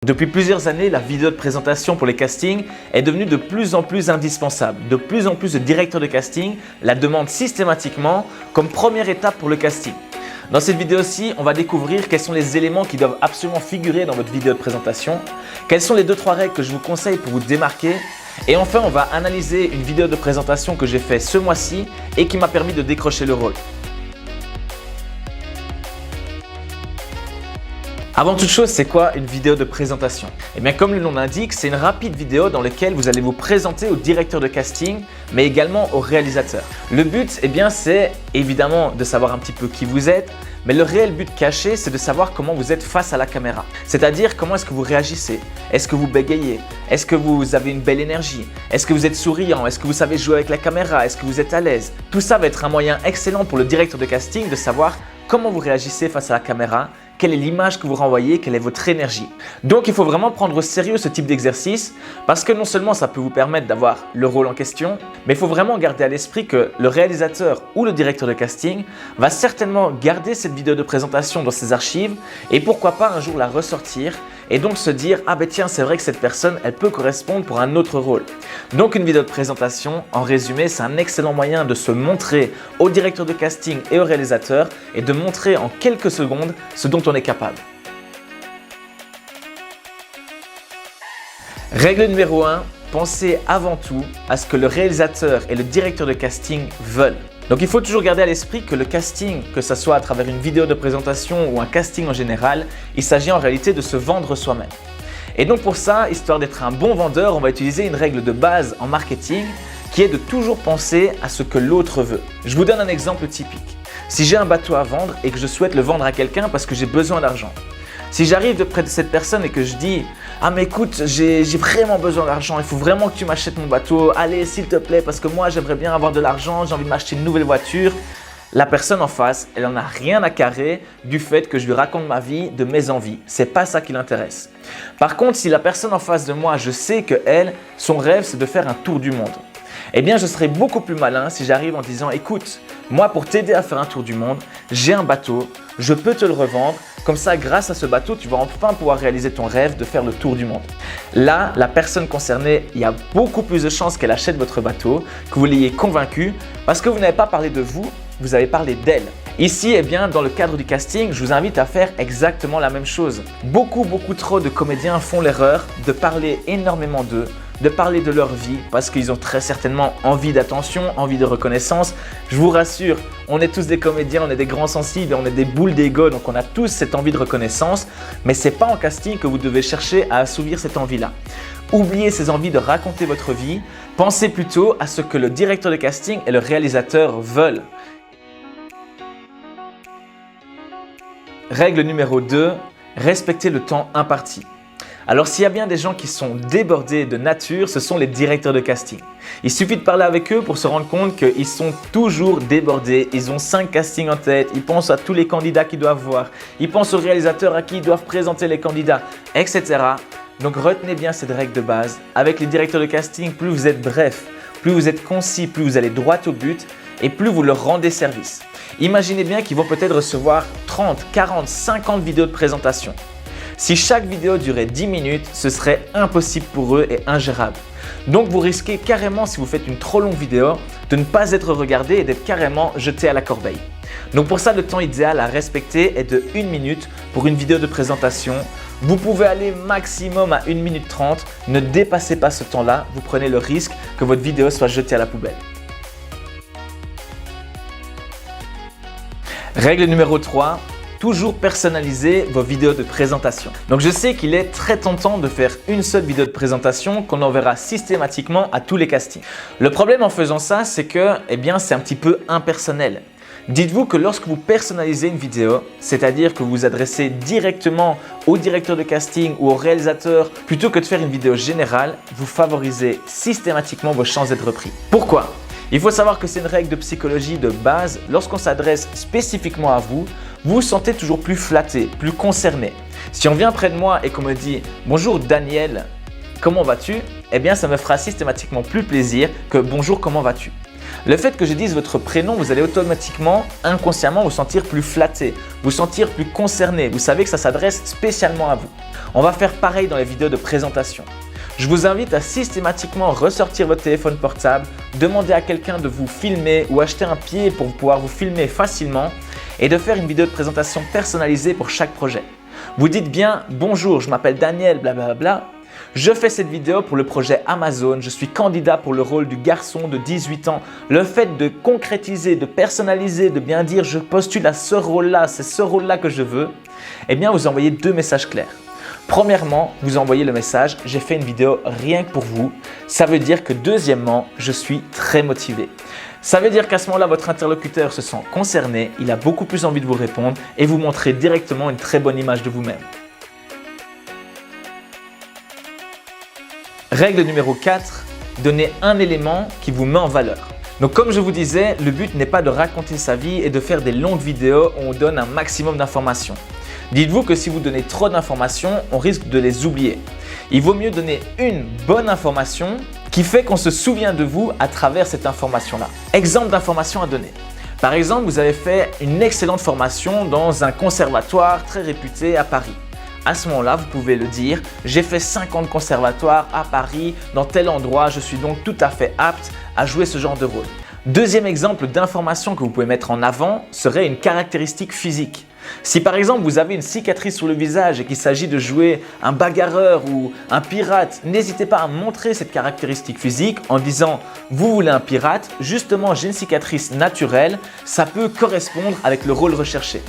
Depuis plusieurs années, la vidéo de présentation pour les castings est devenue de plus en plus indispensable. De plus en plus de directeurs de casting la demandent systématiquement comme première étape pour le casting. Dans cette vidéo-ci, on va découvrir quels sont les éléments qui doivent absolument figurer dans votre vidéo de présentation, quelles sont les 2-3 règles que je vous conseille pour vous démarquer et enfin, on va analyser une vidéo de présentation que j'ai faite ce mois-ci et qui m'a permis de décrocher le rôle. Avant toute chose, c'est quoi une vidéo de présentation? Eh bien, comme le nom l'indique, c'est une rapide vidéo dans laquelle vous allez vous présenter au directeur de casting, mais également au réalisateur. Le but, eh bien, c'est évidemment de savoir un petit peu qui vous êtes, mais le réel but caché, c'est de savoir comment vous êtes face à la caméra. C'est-à-dire comment est-ce que vous réagissez? Est-ce que vous bégayez? Est-ce que vous avez une belle énergie? Est-ce que vous êtes souriant? Est-ce que vous savez jouer avec la caméra? Est-ce que vous êtes à l'aise? Tout ça va être un moyen excellent pour le directeur de casting de savoir comment vous réagissez face à la caméra, quelle est l'image que vous renvoyez, quelle est votre énergie. Donc, il faut vraiment prendre au sérieux ce type d'exercice parce que non seulement ça peut vous permettre d'avoir le rôle en question, mais il faut vraiment garder à l'esprit que le réalisateur ou le directeur de casting va certainement garder cette vidéo de présentation dans ses archives et pourquoi pas un jour la ressortir et donc se dire « Ah ben tiens, c'est vrai que cette personne, elle peut correspondre pour un autre rôle ». Donc, une vidéo de présentation, en résumé, c'est un excellent moyen de se montrer au directeur de casting et au réalisateur et de montrer en quelques secondes ce dont on est capable. Règle numéro 1, pensez avant tout à ce que le réalisateur et le directeur de casting veulent. Donc il faut toujours garder à l'esprit que le casting, que ce soit à travers une vidéo de présentation ou un casting en général, il s'agit en réalité de se vendre soi-même. Et donc pour ça, histoire d'être un bon vendeur, on va utiliser une règle de base en marketing qui est de toujours penser à ce que l'autre veut. Je vous donne un exemple typique. Si j'ai un bateau à vendre et que je souhaite le vendre à quelqu'un parce que j'ai besoin d'argent, si j'arrive de près de cette personne et que je dis « Ah mais écoute, j'ai vraiment besoin d'argent, il faut vraiment que tu m'achètes mon bateau, allez s'il te plaît parce que moi j'aimerais bien avoir de l'argent, j'ai envie de m'acheter une nouvelle voiture », la personne en face, elle n'en a rien à carrer du fait que je lui raconte ma vie, de mes envies. C'est pas ça qui l'intéresse. Par contre, si la personne en face de moi, je sais que elle, son rêve c'est de faire un tour du monde, eh bien je serai beaucoup plus malin si j'arrive en disant « Écoute, moi pour t'aider à faire un tour du monde, j'ai un bateau, je peux te le revendre. Comme ça, grâce à ce bateau, tu vas enfin pouvoir réaliser ton rêve de faire le tour du monde. » Là, la personne concernée, il y a beaucoup plus de chances qu'elle achète votre bateau, que vous l'ayez convaincu parce que vous n'avez pas parlé de vous, vous avez parlé d'elle. Ici, eh bien, dans le cadre du casting, je vous invite à faire exactement la même chose. Beaucoup trop de comédiens font l'erreur de parler énormément d'eux, de parler de leur vie parce qu'ils ont très certainement envie d'attention, envie de reconnaissance. Je vous rassure, on est tous des comédiens, on est des grands sensibles, on est des boules d'ego, donc on a tous cette envie de reconnaissance, mais ce n'est pas en casting que vous devez chercher à assouvir cette envie-là. Oubliez ces envies de raconter votre vie, pensez plutôt à ce que le directeur de casting et le réalisateur veulent. Règle numéro 2, respectez le temps imparti. Alors s'il y a bien des gens qui sont débordés de nature, ce sont les directeurs de casting. Il suffit de parler avec eux pour se rendre compte qu'ils sont toujours débordés. Ils ont 5 castings en tête, ils pensent à tous les candidats qu'ils doivent voir, ils pensent aux réalisateurs à qui ils doivent présenter les candidats, etc. Donc retenez bien cette règle de base. Avec les directeurs de casting, plus vous êtes bref, plus vous êtes concis, plus vous allez droit au but et plus vous leur rendez service. Imaginez bien qu'ils vont peut-être recevoir 30, 40, 50 vidéos de présentation. Si chaque vidéo durait 10 minutes, ce serait impossible pour eux et ingérable. Donc vous risquez carrément, si vous faites une trop longue vidéo, de ne pas être regardé et d'être carrément jeté à la corbeille. Donc pour ça, le temps idéal à respecter est de 1 minute pour une vidéo de présentation. Vous pouvez aller maximum à 1 minute 30. Ne dépassez pas ce temps-là, vous prenez le risque que votre vidéo soit jetée à la poubelle. Règle numéro 3, toujours personnaliser vos vidéos de présentation. Donc je sais qu'il est très tentant de faire une seule vidéo de présentation qu'on enverra systématiquement à tous les castings. Le problème en faisant ça, c'est que c'est un petit peu impersonnel. Dites-vous que lorsque vous personnalisez une vidéo, c'est-à-dire que vous vous adressez directement au directeur de casting ou au réalisateur plutôt que de faire une vidéo générale, vous favorisez systématiquement vos chances d'être repris. Pourquoi ? Il faut savoir que c'est une règle de psychologie de base. Lorsqu'on s'adresse spécifiquement à vous, vous vous sentez toujours plus flatté, plus concerné. Si on vient près de moi et qu'on me dit « Bonjour Daniel, comment vas-tu ?» Eh bien, ça me fera systématiquement plus plaisir que « Bonjour, comment vas-tu ?» Le fait que je dise votre prénom, vous allez automatiquement, inconsciemment vous sentir plus flatté, vous sentir plus concerné. Vous savez que ça s'adresse spécialement à vous. On va faire pareil dans les vidéos de présentation. Je vous invite à systématiquement ressortir votre téléphone portable, demander à quelqu'un de vous filmer ou acheter un pied pour pouvoir vous filmer facilement et de faire une vidéo de présentation personnalisée pour chaque projet. Vous dites bien « Bonjour, je m'appelle Daniel, blablabla. Je fais cette vidéo pour le projet Amazon, je suis candidat pour le rôle du garçon de 18 ans. » Le fait de concrétiser, de personnaliser, de bien dire « Je postule à ce rôle-là, c'est ce rôle-là que je veux », eh bien vous envoyez deux messages clairs. Premièrement, vous envoyez le message « J'ai fait une vidéo rien que pour vous ». Ça veut dire que deuxièmement, je suis très motivé. Ça veut dire qu'à ce moment-là, votre interlocuteur se sent concerné, il a beaucoup plus envie de vous répondre et vous montrer directement une très bonne image de vous-même. Règle numéro 4, donnez un élément qui vous met en valeur. Donc comme je vous disais, le but n'est pas de raconter sa vie et de faire des longues vidéos où on donne un maximum d'informations. Dites-vous que si vous donnez trop d'informations, on risque de les oublier. Il vaut mieux donner une bonne information qui fait qu'on se souvient de vous à travers cette information-là. Exemple d'information à donner. Par exemple, vous avez fait une excellente formation dans un conservatoire très réputé à Paris. À ce moment-là, vous pouvez le dire « J'ai fait 50 conservatoires à Paris, dans tel endroit, je suis donc tout à fait apte à jouer ce genre de rôle. » Deuxième exemple d'information que vous pouvez mettre en avant serait une caractéristique physique. Si par exemple vous avez une cicatrice sur le visage et qu'il s'agit de jouer un bagarreur ou un pirate, n'hésitez pas à montrer cette caractéristique physique en disant « Vous voulez un pirate, justement j'ai une cicatrice naturelle, ça peut correspondre avec le rôle recherché. »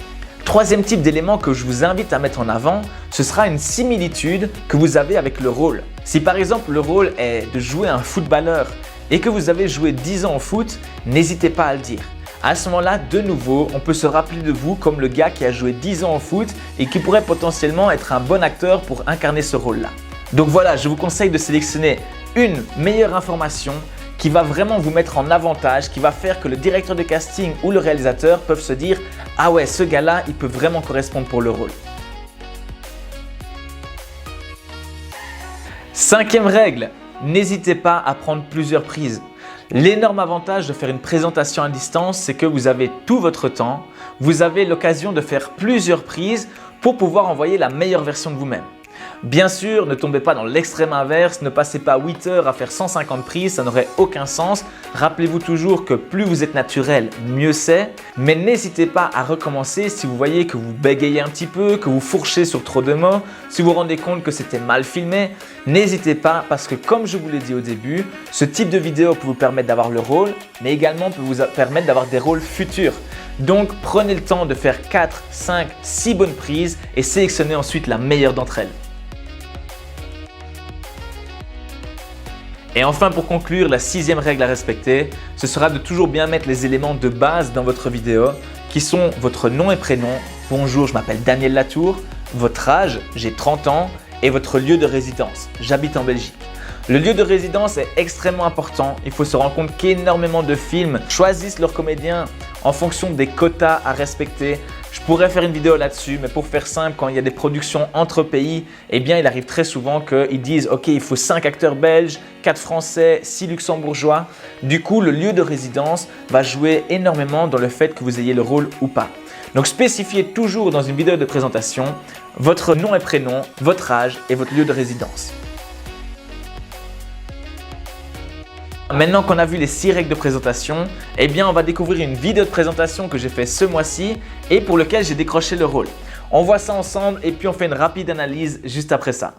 Troisième type d'élément que je vous invite à mettre en avant, ce sera une similitude que vous avez avec le rôle. Si par exemple le rôle est de jouer un footballeur et que vous avez joué 10 ans au foot, n'hésitez pas à le dire. À ce moment-là, de nouveau, on peut se rappeler de vous comme le gars qui a joué 10 ans au foot et qui pourrait potentiellement être un bon acteur pour incarner ce rôle-là. Donc voilà, je vous conseille de sélectionner une meilleure information qui va vraiment vous mettre en avantage, qui va faire que le directeur de casting ou le réalisateur peuvent se dire « Ah ouais, ce gars-là, il peut vraiment correspondre pour le rôle. » Cinquième règle, n'hésitez pas à prendre plusieurs prises. L'énorme avantage de faire une présentation à distance, c'est que vous avez tout votre temps, vous avez l'occasion de faire plusieurs prises pour pouvoir envoyer la meilleure version de vous-même. Bien sûr, ne tombez pas dans l'extrême inverse, ne passez pas 8 heures à faire 150 prises, ça n'aurait aucun sens. Rappelez-vous toujours que plus vous êtes naturel, mieux c'est. Mais n'hésitez pas à recommencer si vous voyez que vous bégayez un petit peu, que vous fourchez sur trop de mots, si vous vous rendez compte que c'était mal filmé. N'hésitez pas parce que comme je vous l'ai dit au début, ce type de vidéo peut vous permettre d'avoir le rôle, mais également peut vous permettre d'avoir des rôles futurs. Donc prenez le temps de faire 4, 5, 6 bonnes prises et sélectionnez ensuite la meilleure d'entre elles. Et enfin, pour conclure, la sixième règle à respecter, ce sera de toujours bien mettre les éléments de base dans votre vidéo qui sont votre nom et prénom. Bonjour, je m'appelle Daniel Latour. Votre âge, j'ai 30 ans et votre lieu de résidence, j'habite en Belgique. Le lieu de résidence est extrêmement important. Il faut se rendre compte qu'énormément de films choisissent leurs comédiens en fonction des quotas à respecter. Je pourrais faire une vidéo là-dessus, mais pour faire simple, quand il y a des productions entre pays, eh bien, il arrive très souvent qu'ils disent « Ok, il faut 5 acteurs belges, 4 français, 6 luxembourgeois ». Du coup, le lieu de résidence va jouer énormément dans le fait que vous ayez le rôle ou pas. Donc, spécifiez toujours dans une vidéo de présentation votre nom et prénom, votre âge et votre lieu de résidence. Maintenant qu'on a vu les 6 règles de présentation, eh bien on va découvrir une vidéo de présentation que j'ai fait ce mois-ci et pour lequel j'ai décroché le rôle. On voit ça ensemble et puis on fait une rapide analyse juste après ça.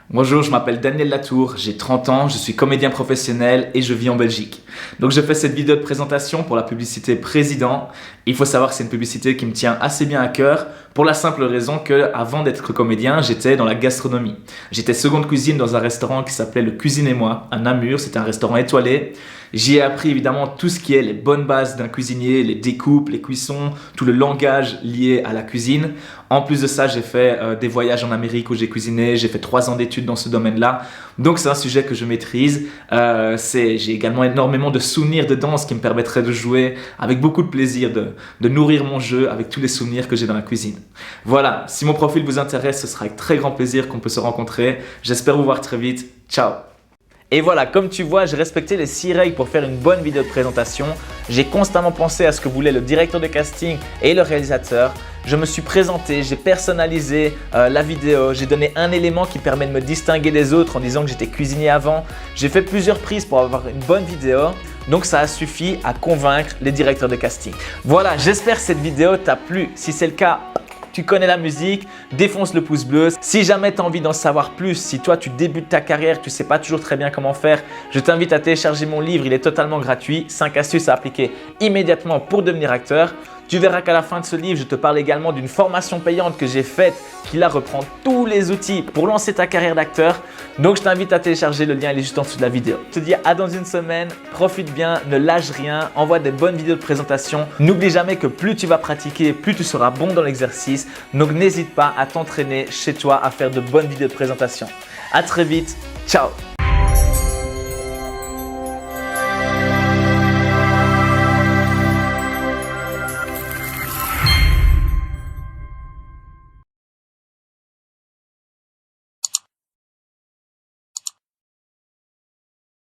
Bonjour, je m'appelle Daniel Latour, j'ai 30 ans, je suis comédien professionnel et je vis en Belgique. Donc je fais cette vidéo de présentation pour la publicité Président. Il faut savoir que c'est une publicité qui me tient assez bien à cœur pour la simple raison que avant d'être comédien, j'étais dans la gastronomie. J'étais seconde cuisine dans un restaurant qui s'appelait Le Cuisine et Moi à Namur, c'était un restaurant étoilé J'y ai appris évidemment tout ce qui est les bonnes bases d'un cuisinier, les découpes, les cuissons, tout le langage lié à la cuisine. En plus de ça, j'ai fait des voyages en Amérique où j'ai cuisiné, j'ai fait 3 ans d'études dans ce domaine-là. Donc c'est un sujet que je maîtrise. J'ai également énormément de souvenirs dedans, ce qui me permettrait de jouer avec beaucoup de plaisir, de nourrir mon jeu avec tous les souvenirs que j'ai dans la cuisine. Voilà, si mon profil vous intéresse, ce sera avec très grand plaisir qu'on peut se rencontrer. J'espère vous voir très vite. Ciao! Et voilà, comme tu vois, j'ai respecté les 6 règles pour faire une bonne vidéo de présentation. J'ai constamment pensé à ce que voulait le directeur de casting et le réalisateur. Je me suis présenté, j'ai personnalisé la vidéo, j'ai donné un élément qui permet de me distinguer des autres en disant que j'étais cuisinier avant. J'ai fait plusieurs prises pour avoir une bonne vidéo. Donc ça a suffi à convaincre les directeurs de casting. Voilà, j'espère que cette vidéo t'a plu. Si c'est le cas, tu connais la musique, défonce le pouce bleu. Si jamais tu as envie d'en savoir plus, si toi tu débutes ta carrière, tu ne sais pas toujours très bien comment faire, je t'invite à télécharger mon livre, il est totalement gratuit. 5 astuces à appliquer immédiatement pour devenir acteur. Tu verras qu'à la fin de ce livre, je te parle également d'une formation payante que j'ai faite qui là reprend tous les outils pour lancer ta carrière d'acteur. Donc je t'invite à télécharger, le lien il est juste en dessous de la vidéo. Je te dis à dans une semaine, profite bien, ne lâche rien, envoie des bonnes vidéos de présentation. N'oublie jamais que plus tu vas pratiquer, plus tu seras bon dans l'exercice. Donc n'hésite pas à t'entraîner chez toi à faire de bonnes vidéos de présentation. À très vite, ciao!